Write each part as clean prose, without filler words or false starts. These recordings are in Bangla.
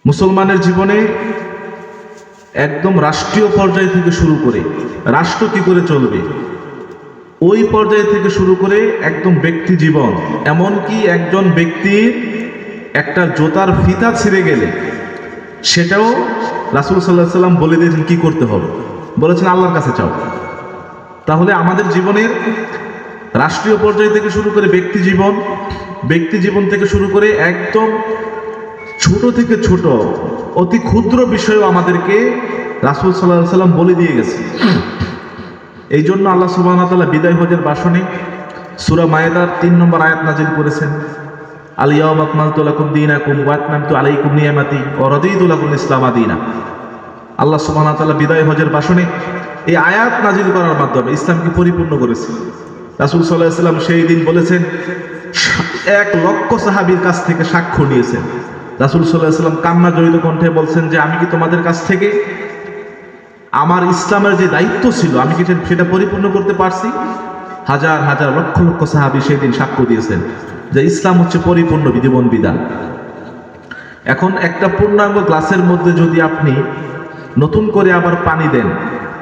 মুসলমানের জীবনে একদম রাষ্ট্রীয় পর্যায় থেকে শুরু করে রাষ্ট্র কি করে চলবে ওই পর্যায় থেকে শুরু করে একদম ব্যক্তি জীবন, এমনকি একজন ব্যক্তির একটা জোতার ফিতা ছিঁড়ে গেলে সেটাও রাসূল সাল্লাল্লাহু আলাইহি সাল্লাম বলে দিয়েছেন কি করতে হবে, বলেছেন আল্লাহর কাছে চাও। তাহলে আমাদের জীবনের রাষ্ট্রীয় পর্যায় থেকে শুরু করে ব্যক্তি জীবন থেকে শুরু করে একদম ছোট থেকে ছোট অতি ক্ষুদ্র বিষয়ও আমাদেরকে রাসূল সাল্লাল্লাহু আলাইহি সাল্লাম বলে দিয়ে গেছে। এই জন্য আল্লাহ সুবহানাহু ওয়া তাআলা বিদায় হজের ভাষণে সূরা মায়েদার ৩ নম্বর আয়াত নাযিল করেছেন, আল ইয়াওমা আকমালতু লাকুম দীনাকুম ওয়া আতমামতু আলাইকুম নিয়ামাতি ওয়া রাদিতু লাকুম ইসলামা দীনা। আল্লাহ সুবহানাহু ওয়া তাআলা বিদায় হজের ভাষণে এই আয়াত নাযিল করার মাধ্যমে ইসলামকে পরিপূর্ণ করেছে। রাসূল সাল্লাল্লাহু আলাইহি সাল্লাম সেই দিন বলেছেন, ১,০০,০০০ সাহাবীর কাছ থেকে সাক্ষ্য নিয়েছেন। রাসূল সাল্লাল্লাহু আলাইহি সাল্লাম কান্না জড়িত কণ্ঠে বলছেন যে আমি কি তোমাদের কাছ থেকে আমার ইসলামের যে দায়িত্ব ছিল আমি কি সেটা পরিপূর্ণ করতে পারছি? হাজার হাজার লক্ষ লক্ষ সাহাবী সেই দিন সাক্ষ্য দিয়েছেন যে ইসলাম হচ্ছে পরিপূর্ণ জীবন বিধান। এখন একটা পূর্ণাঙ্গ গ্লাসের মধ্যে যদি আপনি নতুন করে আবার পানি দেন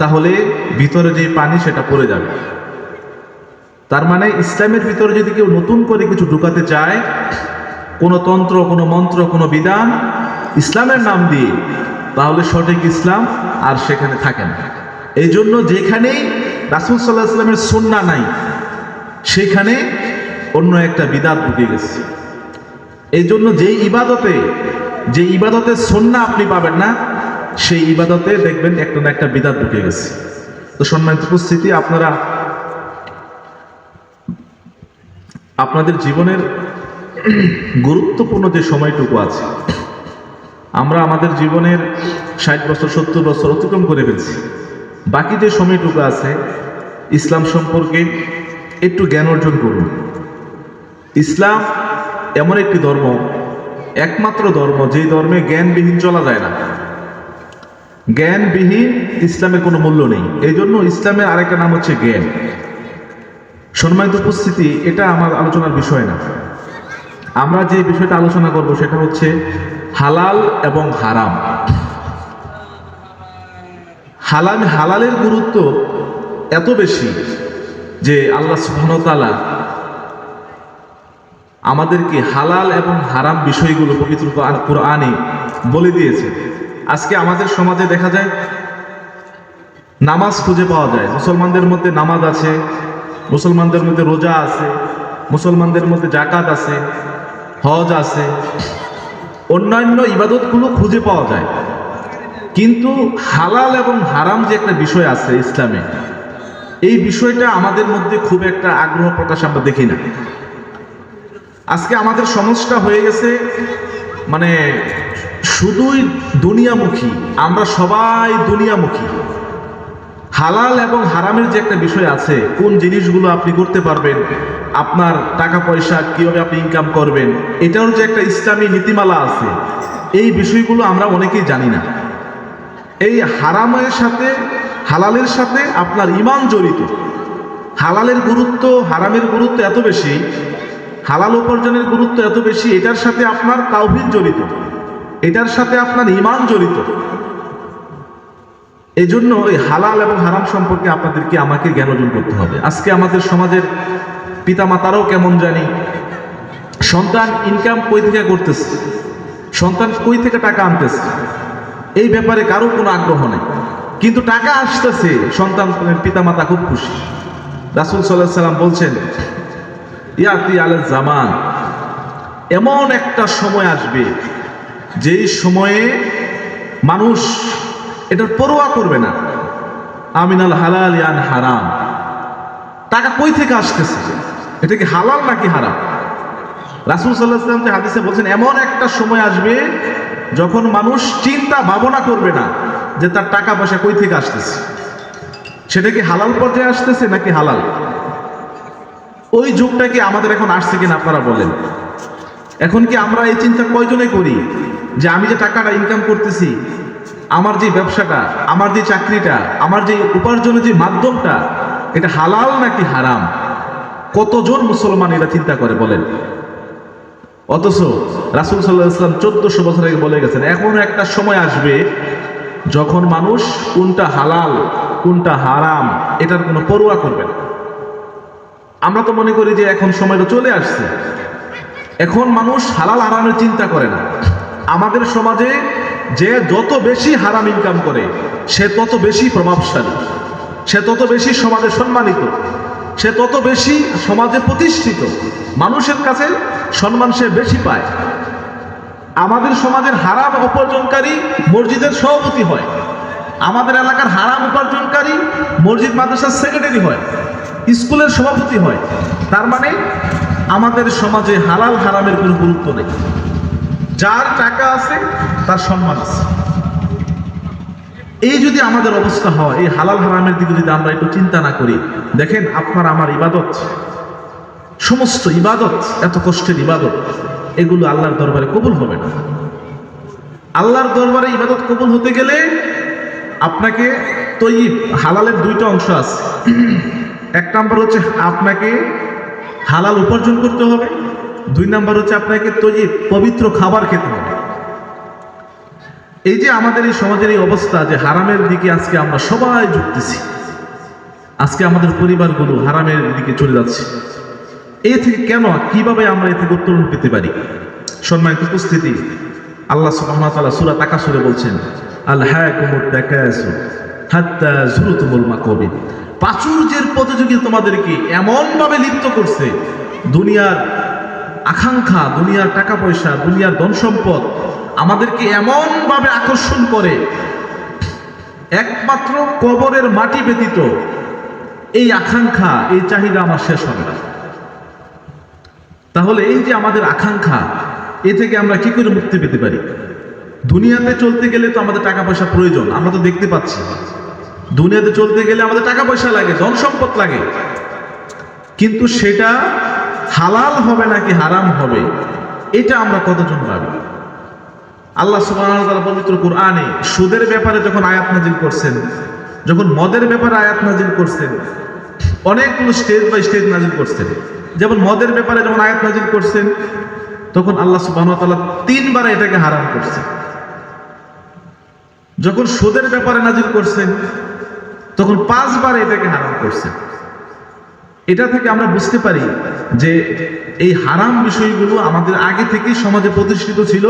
তাহলে ভিতরে যে পানি সেটা পড়ে যাবে। তার মানে ইসলামের ভিতরে যদি কেউ নতুন করে কিছু ঢুকাতে চায়, কোনো তন্ত্র, কোনো মন্ত্র, কোনো বিধান ইসলামের নাম দিয়ে, তাহলে সঠিক ইসলাম আর সেখানে থাকে না। এই জন্য যেখানেই রাসূল সাল্লাল্লাহু আলাইহি ওয়াসাল্লামের সুন্নাহ নাই সেখানে অন্য একটা বিদআত ঢুকে গেছে। এই জন্য যে ইবাদতের সুন্নাহ আপনি পাবেন না সেই ইবাদতে দেখবেন একটা না একটা বিদআত ঢুকে গেছে। তো সম্মানিত উপস্থিতি, আপনাদের জীবনের গুরুত্বপূর্ণ যে সময়টুকু আছে, আমরা আমাদের জীবনের ৬০ বছর ৭০ বছর অতিক্রম করে ফেলছি। বাকি যে সময়টুকু আছে ইসলাম সম্পর্কে একটু জ্ঞান অর্জন করুন। ইসলাম এমন একটি ধর্ম, একমাত্র ধর্ম যে ধর্মে জ্ঞানবিহীন চলা যায় না। জ্ঞানবিহীন ইসলামের কোনো মূল্য নেই। এই জন্য ইসলামের আরেকটা নাম হচ্ছে জ্ঞান। সম্মানিত উপস্থিতি, এটা আমার আলোচনার বিষয় না। আমরা যে বিষয়টা আলোচনা করব সেটা হচ্ছে হালাল এবং হারাম। হালালের গুরুত্ব এত বেশি যে আল্লাহ সুবহানাহু ওয়া তাআলা আমাদেরকে হালাল এবং হারাম বিষয়গুলো পবিত্র কোরআনে বলে দিয়েছে। আজকে আমাদের সমাজে দেখা যায় নামাজ খুঁজে পাওয়া যায়, মুসলমানদের মধ্যে নামাজ আছে, মুসলমানদের মধ্যে রোজা আছে, মুসলমানদের মধ্যে যাকাত আছে, হজ আছে, অন্যান্য ইবাদতগুলো খুঁজে পাওয়া যায়। কিন্তু হালাল এবং হারাম যে একটা বিষয় আছে ইসলামে, এই বিষয়টা আমাদের মধ্যে খুব একটা আগ্রহ প্রকাশ আমরা দেখি না। আজকে আমাদের সমাজটা হয়ে গেছে মানে শুধুই দুনিয়ামুখী, আমরা সবাই দুনিয়ামুখী। হালাল এবং হারামের যে একটা বিষয় আছে, কোন জিনিসগুলো আপনি করতে পারবেন, আপনার টাকা পয়সা কিভাবে আপনি ইনকাম করবেন, এটার যে একটা ইসলামী নীতিমালা আছে, এই বিষয়গুলো আমরা অনেকেই জানি না। এই হারামের সাথে হালালের সাথে আপনার ঈমান জড়িত। হালালের গুরুত্ব, হারামের গুরুত্ব এত বেশি, হালাল উপার্জনের গুরুত্ব এত বেশি, এটার সাথে আপনার তাওহীদ জড়িত, এটার সাথে আপনার ঈমান জড়িত। এই জন্য এই হালাল এবং হারাম সম্পর্কে আপনাদেরকে আমাকে জ্ঞান অর্জন করতে হবে। আজকে আমাদের সমাজের পিতামাতারাও কেমন জানি, সন্তান ইনকাম কই থেকে করতেছে, সন্তান কই থেকে টাকা আনতেছে, এই ব্যাপারে কারো কোনো আগ্রহ নেই। কিন্তু টাকা আসতেছে, সন্তান পিতামাতা খুব খুশি। রাসূল সাল্লাল্লাহু আলাইহি সাল্লাম বলছেন, ইয়াতি আলাল জামান, এমন একটা সময় আসবে যেই সময়ে মানুষ এটার পরোয়া করবে না। আমিনাল হালাল ইয়ান হারাম, টাকা কই থেকে আসতেছে, এটা কি হালাল নাকি হারাম? রাসূল সাল্লাল্লাহু আলাইহি সাল্লাম হাদিসে বলছেন, এমন একটা সময় আসবে যখন মানুষ চিন্তা ভাবনা করবে না যে তার টাকা পয়সা কই থেকে আসতেছে, সেটা কি হালাল পর্যায়ে আসতেছে নাকি হালাল। ওই যুগটা কি আমাদের এখন আসছে কিনা আপনারা বলেন? এখন কি আমরা এই চিন্তা কয়জনে করি যে আমি যে টাকাটা ইনকাম করতেছি, আমার যে ব্যবসাটা, আমার যে চাকরিটা, আমার যে উপার্জনের যে মাধ্যমটা, এটা হালাল নাকি হারাম? কতজন মুসলমান এটা চিন্তা করে বলেন? অথচ রাসূল সাল্লাল্লাহু আলাইহি ওয়াসাল্লাম 1400 বছর আগে বলে গেছেন এমন একটা সময় আসবে যখন মানুষ কোনটা হালাল কোনটা হারাম এটার কোনো পরোয়া করবে না। আমরা তো মনে করি যে এখন সময়টা চলে আসছে, এখন মানুষ হালাল হারামের চিন্তা করে না। আমাদের সমাজে যে যত বেশি হারাম ইনকাম করে সে তত বেশি প্রভাবশালী, সে তত বেশি সমাজে সম্মানিত, সে তত বেশি সমাজে প্রতিষ্ঠিত, মানুষের কাছে সম্মান সে বেশি পায়। আমাদের সমাজের হারাম উপার্জনকারী মসজিদের সভাপতি হয়, আমাদের এলাকার হারাম উপার্জনকারী মসজিদ মাদ্রাসার সেক্রেটারি হয়, স্কুলের সভাপতি হয়। তার মানে আমাদের সমাজে হালাল হারামের কোনো গুরুত্ব নেই। যার টাকা আছে তার সম্মান আছে। এই যদি আমাদের অবস্থা হয়, এই হালাল হারামের দিকে যদি আমরা একটু চিন্তা না করি, দেখেন আপনার আমার ইবাদত, সমস্ত ইবাদত, এত কষ্টের ইবাদত, এগুলো আল্লাহর দরবারে কবুল হবে না। আল্লাহর দরবারে ইবাদত কবুল হতে গেলে আপনাকে তৈয়ব, হালালের দুইটা অংশ আছে। এক নাম্বার হচ্ছে আপনাকে হালাল উপার্জন করতে হবে, দুই নাম্বার হচ্ছে আপনাকে তৈয়ব, পবিত্র খাবার খেতে হবে। এই যে আমাদের এই সমাজের এই অবস্থা যে হারামের দিকে আজকে আমরা সবাই ঝুঁকতেছি, আজকে আমাদের পরিবারগুলো হারামের দিকে চলে যাচ্ছে, এই থেকে কেন, কিভাবে আমরা এ থেকে উত্তরণ পেতে পারি? সম্মানিত উপস্থিতি, আল্লাহ সুবহানাহু ওয়া তাআলা সূরা তাকাসুরে বলছেন, আলহাকুমুত তাকাসুর হাত্তা যুরতুমুল মাকাবির। প্রাচুর্যের প্রতিযোগিতা তোমাদেরকে এমন ভাবে লিপ্ত করছে, দুনিয়ার আকাঙ্ক্ষা, দুনিয়ার টাকা পয়সা, দুনিয়ার ধন সম্পদ আমাদেরকে এমন ভাবে আকর্ষণ করে, একমাত্র কবরের মাটি ব্যতীত এই আকাঙ্ক্ষা, এই চাহিদা আমার শেষ হবে না। তাহলে এই যে আমাদের আকাঙ্ক্ষা, এ থেকে আমরা কি করে মুক্তি পেতে পারি? দুনিয়াতে চলতে গেলে তো আমাদের টাকা পয়সা প্রয়োজন, আমরা তো দেখতে পাচ্ছি। দুনিয়াতে চলতে গেলে আমাদের টাকা পয়সা লাগে, ধন সম্পদ লাগে, কিন্তু সেটা হালাল হবে নাকি হারাম হবে এটা আমরা কতজন ভাবি? আল্লাহ সুবহানাহু ওয়া তাআলা পবিত্র কুরআনে সুদের ব্যাপারে যখন আয়াত নাজিল করছেন, যখন মদের ব্যাপারে আয়াত নাজিল করছেন, অনেকগুলো স্টেজ বাই স্টেজ নাজিল করছেন। যেমন মদের ব্যাপারে যখন আয়াত নাজিল করছেন, তখন আল্লাহ সুবহানাহু ওয়া তাআলা 3 বার এটাকে হারাম করছেন। যখন সুদের ব্যাপারে নাজিল করছেন, তখন 5 বার এটাকে হারাম করছেন। এটা থেকে আমরা বুঝতে পারি যে এই হারাম বিষয়গুলো আমাদের আগে থেকেই সমাজে প্রতিষ্ঠিত ছিল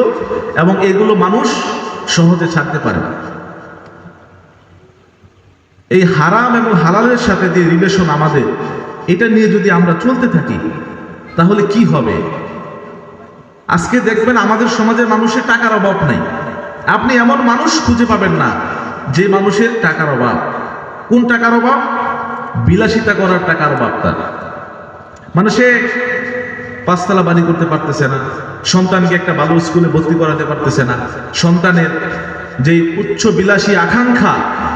এবং এগুলো মানুষ সহজে ছাড়তে পারে না। এই হারাম এবং হালালের সাথে যে রিলেশন আমাদের, এটা নিয়ে যদি আমরা চলতে থাকি তাহলে কি হবে? আজকে দেখবেন আমাদের সমাজের মানুষের টাকার অভাব নাই। আপনি এমন মানুষ খুঁজে পাবেন না যে মানুষের টাকার অভাব। কোন টাকার অভাব? বিলাসিতা করার টাকার অভাব। তার মানে সে 5 তলা বাড়ি করতে পারতেছে না, সন্তানকে একটা ভালো স্কুলে ভর্তি করাতে পারতেছে না, সন্তানের যে উচ্চ বিলাসী আকাঙ্ক্ষা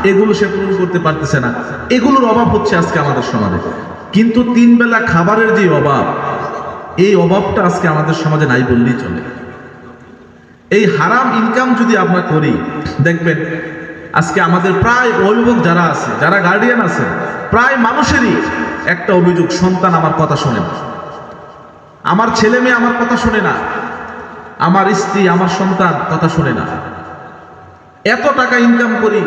এগুলো সে পূরণ করতে পারতেছে না। এগুলোর অভাব হচ্ছে আজকে আমাদের সমাজে। কিন্তু 3 বেলা খাবারের যে অভাব, এই অভাবটা আজকে আমাদের সমাজে নাই বললেই চলে। এই হারাম ইনকাম যদি আমরা করি, দেখবেন আজকে আমাদের প্রায় অভিভাবক যারা আছে, যারা গার্ডিয়ান আছে, প্রায় মানুষেরই একটা অভিযোগ, সন্তান আমার কথা শোনে না, আমার ছেলে মেয়ে আমার কথা শোনে না, আমার স্ত্রী, আমার সন্তান কথা শোনে না। এত টাকা ইনকাম করি,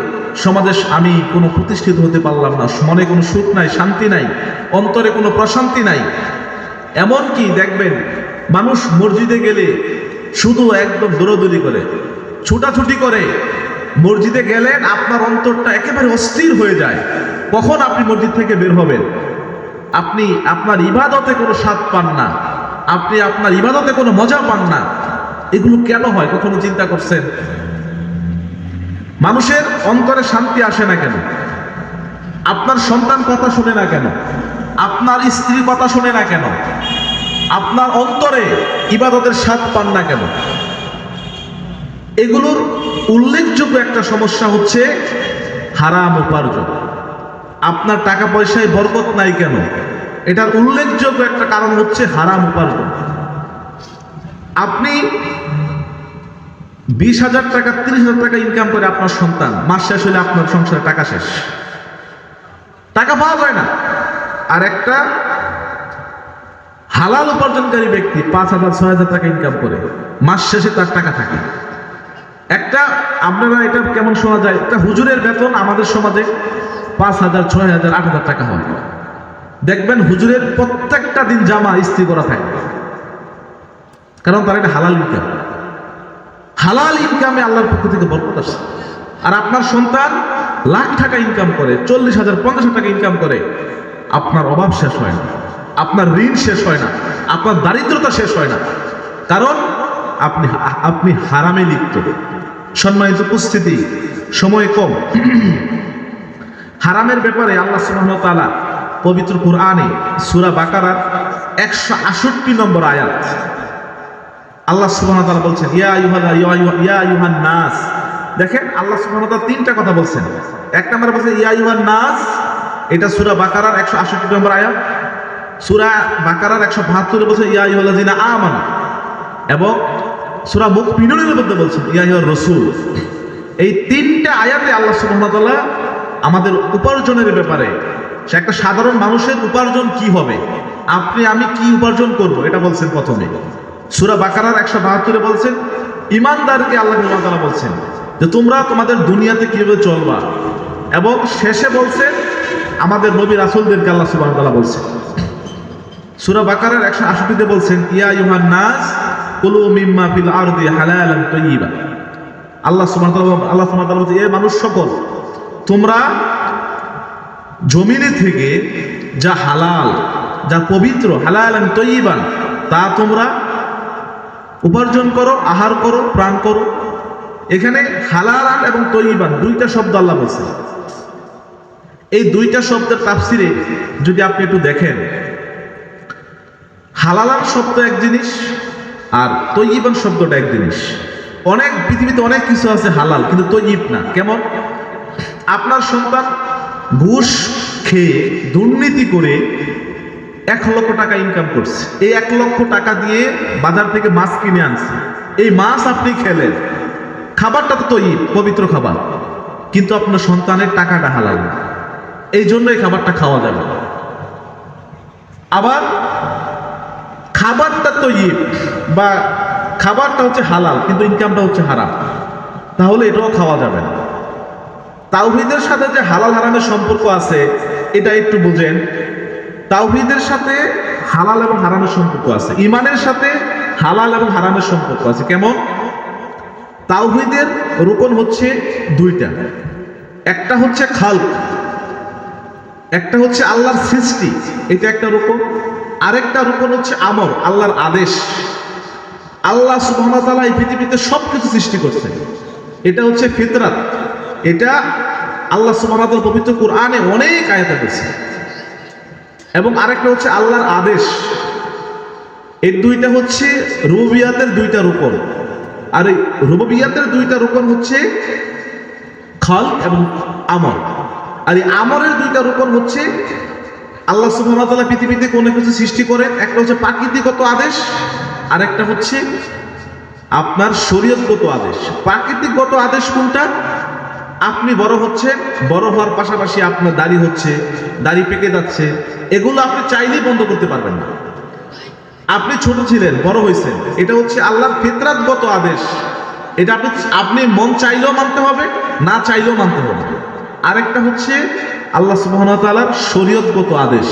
সমাজে আমি কোনো প্রতিষ্ঠিত হতে পারলাম না, মনে কোনো সুখ নাই, শান্তি নাই, অন্তরে কোনো প্রশান্তি নাই। এমনকি দেখবেন মানুষ মসজিদে গেলে শুধু একদম দৌড়াদৌড়ি করে, ছুটাছুটি করে। মসজিদে গেলেন আপনার অন্তরটা একেবারে অস্থির হয়ে যায়, কখন আপনি মসজিদ থেকে বের হবেন। আপনি আপনার ইবাদতে কোনো স্বাদ পান না, আপনি আপনার ইবাদতে কোনো মজা পান না। এগুলো কেন হয় কখনো চিন্তা করছেন? মানুষের অন্তরে শান্তি আসে না কেন? আপনার সন্তান কথা শুনে না কেন? আপনার স্ত্রী কথা শুনে না কেন? আপনার অন্তরে ইবাদতের স্বাদ পান না কেন? এগুলোর উল্লেখযোগ্য একটা সমস্যা হচ্ছে হারাম উপার্জন। আপনার টাকা পয়সায় বরকত নাই কেন? এটার উল্লেখযোগ্য একটা কারণ হচ্ছে হারাম উপার্জন। আপনি 20,000 টাকা 30,000 টাকা ইনকাম করে আপনার সন্তান, মাস শেষ হলে আপনার সংসারে টাকা শেষ, টাকা পাওয়া যায় না। আর একটা হালাল উপার্জনকারী ব্যক্তি 5,000 6,000 টাকা ইনকাম করে, মাস শেষে তার টাকা থাকে। একটা, আপনারা এটা কেমন শোনা যায়, একটা হুজুরের বেতন আমাদের সমাজে 5,000 6,000 8,000 টাকা হয়। দেখবেন হুজুরের প্রত্যেকটা দিন জামা ইস্ত্রি করা থাকে, কারণ তার একটা হালাল ইনকাম। হালাল ইনকামে আল্লাহর পক্ষ থেকে বরকত আসে। আর আপনার সন্তান লাখ টাকা ইনকাম করে, 40,000 50,000 টাকা ইনকাম করে, আপনার অভাব শেষ হয় না, আপনার ঋণ শেষ হয় না, আপনার দারিদ্রতা শেষ হয় না, কারণ আপনি হারামে লিপ্ত। সম্মানিত উপস্থিতি, সময় কম। হারামের ব্যাপারে আল্লাহ সুবহানাহু ওয়া তাআলা পবিত্র কুরআনে সূরা বাকারার 168 নম্বর আয়াত, আল্লাহ সুবহানাহু ওয়া তাআলা বলছেন ইয়া আইয়ুহান নাস। দেখেন আল্লাহ সুবহানাহু ওয়া তাআলা তিনটা কথা বলছেন। এক নম্বরে বলছেন ইয়া আইয়ুহান নাস, এটা সূরা বাকারার 168 নম্বর আয়াত। সূরা বাকারার 172 বলছেন ইয়া আইয়ুহাল্লাযিনা আমানু, এবং সূরা মুমিনুনের মধ্যে বলছেন ইয়া আইয়ুহার রাসূল। এই তিনটা আয়াতে আল্লাহ সুবহানাহু ওয়া তাআলা আমাদের উপার্জনের ব্যাপারে, সে একটা সাধারণ মানুষের উপার্জন কি হবে, আপনি আমি কি উপার্জন করব, এটা বলছেন প্রথমে। সূরা বাকারার 172 বলছেন ঈমানদারকে আল্লাহ সুবহানাহু ওয়া তাআলা বলছেন যে তোমরা তোমাদের দুনিয়াতে কিভাবে চলবা, এবং শেষে বলছেন আমাদের নবী রাসূলদেরকে আল্লাহ সুবহানাহু ওয়া তাআলা বলছেন। সূরা বাকারার 168 বলছেন ইয়া আইয়ুহান নাস কুলু মিম্মা ফিল আরদি হালালান তাইয়্যিবা। আল্লাহ সুবহানাহু ওয়া তাআলা বলছেন এ মানুষ সকল, তোমরা জমিনে থেকে যা হালাল, যা পবিত্র, হালালান তাইয়্যিবান, তা তোমরা উপার্জন করো, আহার করো, প্রাণ করো। এখানে হালালান এবং তাইয়্যিবান দুইটা শব্দ আল্লাহ বলছেন। এই দুইটা শব্দের তাফসিরে যদি আপনি একটু দেখেন, হালালান শব্দ এক জিনিস আর তাইয়্যিবান শব্দটা এক জিনিস। অনেক পৃথিবীতে অনেক কিছু আছে হালাল, কিন্তু তাইয়্যিব না। কেমন? আপনার সন্তান ঘুষ খেয়ে দুর্নীতি করে 1 লক্ষ টাকা ইনকাম করছে, এই 1 লক্ষ টাকা দিয়ে বাজার থেকে মাছ কিনে আনছে, এই মাছ আপনি খেলেন, খাবারটা তো তাইয়্যিব, পবিত্র খাবার, কিন্তু আপনার সন্তানের টাকাটা হালাল না, এই জন্য এই খাবারটা খাওয়া যাবে না। আবার খাবারটা তাইয়্যিব বা খাবারটা হচ্ছে হালাল, কিন্তু ইনকামটা হচ্ছে হারাম, তাহলে এটাও খাওয়া যাবে না। তাওহীদের সাথে যে হালাল হারামের সম্পর্ক আছে এটা একটু বুঝেন। তাওহীদের সাথে হালাল এবং হারামের সম্পর্ক আছে, ঈমানের সাথে হালাল এবং হারামের সম্পর্ক আছে। কেমন? তাওহীদের রুকন হচ্ছে দুইটা, একটা হচ্ছে খালক, একটা হচ্ছে আল্লাহর সৃষ্টি, এটা একটা রুকন। আরেকটা রুকন হচ্ছে আমর, আল্লাহর আদেশ। আল্লাহ সুবহানাহু ওয়া তাআলা এই পৃথিবীতে সবকিছু সৃষ্টি করছেন, এটা হচ্ছে ফিতরাত। এটা আল্লাহ সুবহানাহু ওয়া তাআলা পবিত্র কুরআনে অনেক আয়াতে বলেছেন। এবং আরেকটা হচ্ছে আল্লাহর আদেশ। এই দুইটা হচ্ছে রুবুবিয়াতের দুইটা রুকন। আর এই রুবুবিয়াতের দুইটা রুকন হচ্ছে খালক এবং আমর। আর এই আমরের দুইটা রুকন হচ্ছে আল্লাহ সুবহানাহু ওয়া তাআলা পৃথিবীতে কোনো কিছু সৃষ্টি করেন, একটা হচ্ছে প্রাকৃতিকগত আদেশ, আর একটা হচ্ছে আপনার শরীয়তগত আদেশ। প্রাকৃতিকগত আদেশ কোনটা? আপনি বড় হচ্ছেন, বড় হওয়ার পাশাপাশি আপনার দাড়ি হচ্ছে, দাড়ি পেকে যাচ্ছে, এগুলো আপনি চাইলেই বন্ধ করতে পারবেন না। আপনি ছোট ছিলেন, বড় হয়েছেন, এটা হচ্ছে আল্লাহর ফিতরাতগত আদেশ। এটা আপনি মন চাইলেও মানতে হবে, না চাইলেও মানতে হবে। আরেকটা হচ্ছে আল্লাহ সুবহানাহু ওয়া তাআলার শরীয়তগত আদেশ,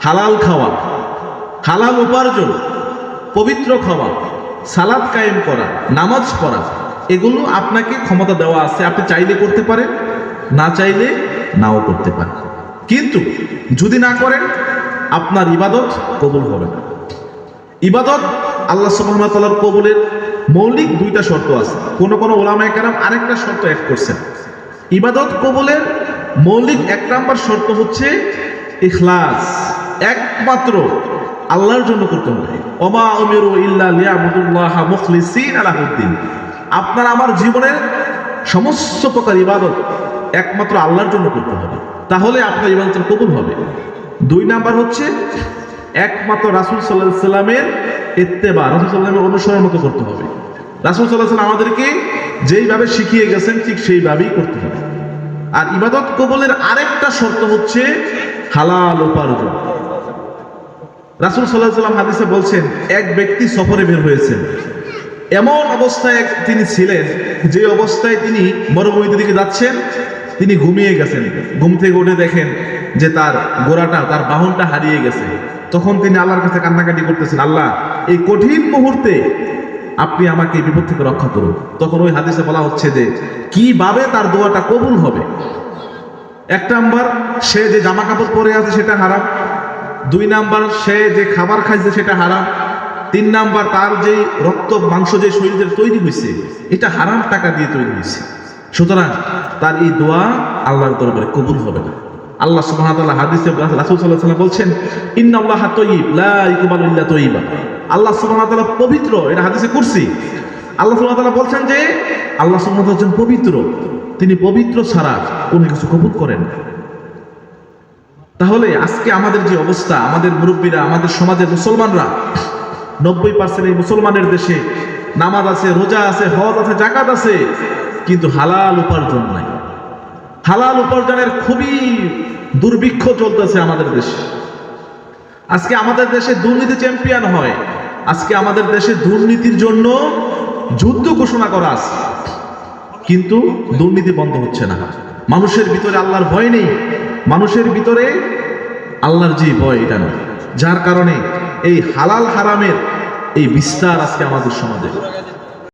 হালাল খাওয়া, হালাল উপার্জন, পবিত্র খাওয়া, সালাত কায়েম করা, নামাজ পড়া, এগুলো আপনাকে ক্ষমতা দেওয়া আছে। আপনি চাইলে করতে পারেন, না চাইলে নাও করতে পারেন। কিন্তু যদি না করেন আপনার ইবাদত কবুল হবে না। ইবাদত আল্লাহ সুবহানাহু ওয়া তাআলার কবুলের মৌলিক দুইটা শর্ত আছে। কোন কোন উলামায়ে কেরাম আরেকটা শর্ত অ্যাড করছেন। ইবাদত কবুলের মৌলিক 1 নম্বর শর্ত হচ্ছে ইখলাস, একমাত্র আল্লাহর জন্য করতে হবে। ওমা উমিরু ইল্লা লিয়াবুদুল্লাহা মুখলিসিনা লাহুদ্দিন। আপনার আমার জীবনের সমস্ত প্রকার ইবাদত একমাত্র আল্লাহর জন্য করতে হবে, তাহলে আপনার ইবাদত কবুল হবে। 2 নাম্বার হচ্ছে একমাত্র রাসূল সাল্লাল্লাহু আলাইহি সাল্লামের ইত্তেবা, রাসূল সাল্লাল্লাহু আলাইহি সাল্লামের অনুসরণ মতো করতে হবে। রাসূল সাল্লাল্লাহু আলাইহি সাল্লাম আমাদেরকে যেইভাবে শিখিয়ে গেছেন ঠিক সেইভাবেই করতে হবে। আর ইবাদত কবুলের আরেকটা শর্ত হচ্ছে হালাল উপার্জন। রাসূল সাল্লাল্লাহু আলাইহি ওয়াসাল্লাম হাদিসে বলছেন, এক ব্যক্তি সফরে বের হয়েছেন, এমন অবস্থায় তিনি ছিলেন যে অবস্থায় তিনি মরুভূমির দিকে যাচ্ছেন, তিনি ঘুমিয়ে গেছেন। ঘুম থেকে উঠে দেখেন যে তার ঘোড়াটা, তার বাহনটা হারিয়ে গেছে। তখন তিনি আল্লাহর কাছে কান্নাকাটি করতেছেন, আল্লাহ এই কঠিন মুহূর্তে আপনি আমাকে এই বিপদ থেকে রক্ষা করুন। তখন ওই হাদিসে বলা হচ্ছে যে কিভাবে তার দোয়াটা কবুল হবে। এক নাম্বার, সে যে জামা কাপড় পরে আছে সেটা হারাম। দুই নাম্বার, সে যে খাবার খাইছে সেটা হারাম। তিন নাম্বার, তার যে রক্ত মাংস যে শরীরের তৈরি হয়েছে এটা হারাম টাকা দিয়ে তৈরি হয়েছে। সুতরাং তার এই দোয়া আল্লাহর দরবারে কবুল হবে না। আল্লাহ সুবহানাহু ওয়া তাআলা হাদিসে রাসূল সাল্লাল্লাহু আলাইহি ওয়াসাল্লাম বলছেন, ইন্নাল্লাহা তাইয়্যিব লা ইয়াকবালু ইল্লা তাইয়্যিবা। আল্লাহ সুবহানাহু ওয়া তাআলা পবিত্র, এটা হাদিসে কুরসি। আল্লাহ সুবহানাহু ওয়া তাআলা বলছেন যে আল্লাহ সুবহানাহু ওয়া তাআলা পবিত্র, তিনি পবিত্র ছাড়া কোনো কিছু কবুল করেন না। তাহলে আজকে আমাদের যে অবস্থা, আমাদের মুরব্বীরা, আমাদের সমাজের মুসলমানরা, 90% এই মুসলমানের দেশে নামাজ আছে, রোজা আছে, হজ আছে, যাকাত আছে, কিন্তু হালাল উপার্জন নাই। হালাল উপার্জনের খুবই দুর্ভিক্ষ চলতেছে আমাদের দেশে। আজকে আমাদের দেশে দুর্নীতি চ্যাম্পিয়ন হয়। আজকে আমাদের দেশে দুর্নীতির জন্য যুদ্ধ ঘোষণা করা আছে, কিন্তু দুর্নীতি বন্ধ হচ্ছে না। মানুষের ভিতরে আল্লাহর ভয় নেই, মানুষের ভিতরে আল্লাহর যে ভয় এটা নেই, যার কারণে এই হালাল হারামের এই বিস্তার আজকে আমাদের সমাজে।